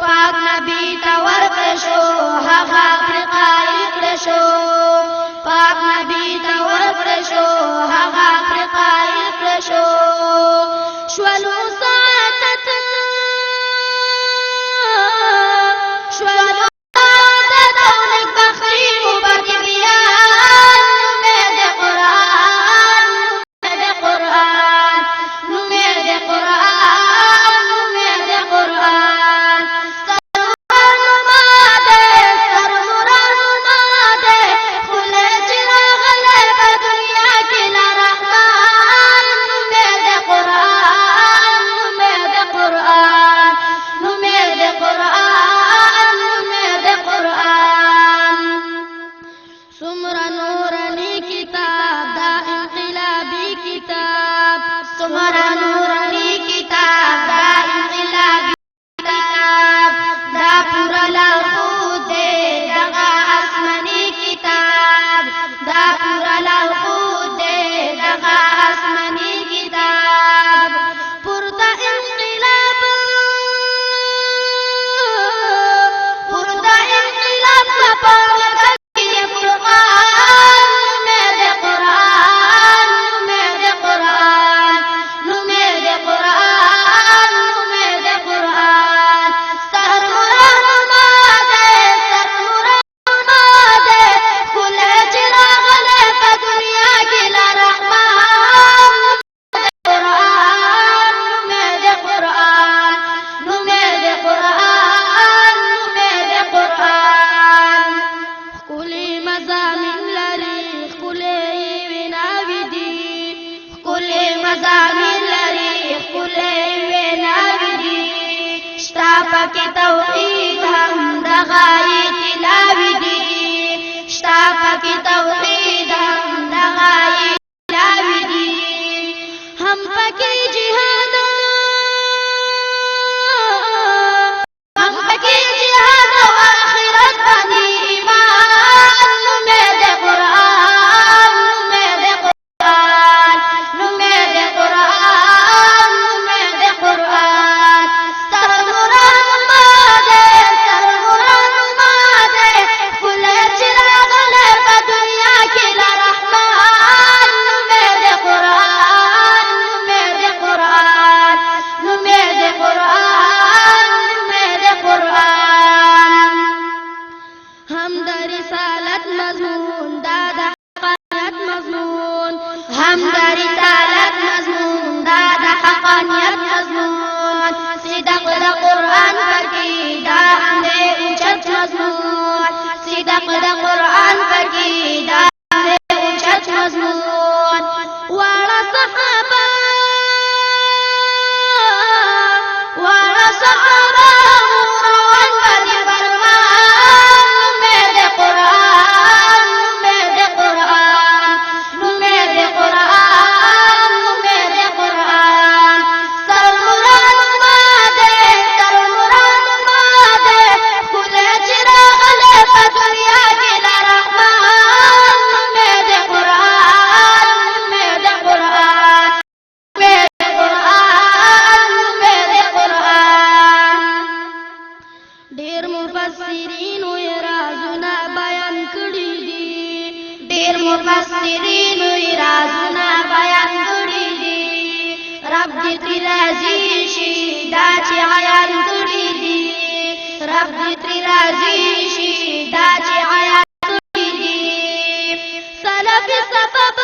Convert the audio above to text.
پاک نبی ته ورکړل شو هغه افریقایي کړل شو پاک نبی ته ورکړل شو هغه افریقایي کړل شو شولو ساعتت شولو ساعتت او نکبختی مبارک بیان نومه د قرآن نومه د قرآن نومه د قرآن نومه د قرآن سرمران ماده سرمران ماده خله چراغ له په دنیا کې لرحمان نومه د قرآن نومه د قرآن نومه د قرآن نومه د قرآن سمرا نورانی کتاب دا انقلابی کتاب سمرا نورانی کتاب دا انقلابی کتاب دا پورا لارښود دی دغه آسماني کتاب دا پورا لارښود دی دغه آسماني کتاب پورته انقلاب پورته انقلاب لپاره مزامین لري ښکلې ویناوې دي شته پکې توحید هم دغه یې تلاوې دي شته پکې توحید هم دغه یې تلاوې دي هم پکې جهاد هم پکې جهاد او آخرت باندې ایمان نومه د قرآن نومه د قرآن نومه د قرآن نومه د قرآن سرمران ماده سرمران ماده ښکلی چراغ له په دنیا کې لرحمان نومه د قرآن نومه د قرآن نومه د قرآن نومه د قرآن هم د رسالت مضمون دا د حقانیت مضمون هم د رسالت مضمون دا د حقانیت مضمون صدق د قرآن پکې دا هم د اوچت مضمون صدق د قرآن پکې دا هم د اوچت مضمون واړه صحابه واړه صحابه روان باندې فرمان نومه د قرآن نومه د قرآن نومه د قرآن نومه د قرآن سرمران ماده سرمران ماده ښکلی چراغ له په دنیا کې لرحمان نومه د قرآن نومه د قرآن نومه د قرآن نومه د قرآن ډېر مفسرینو یې رازونه بیان کړي دي ډېر مفسرینو یې رازونه بیان کړي دي رب دې ترې راضي شي دا چې عیان کړي دي رب دې ترې راضي شي دا چې عیان کړي دي سلف سبب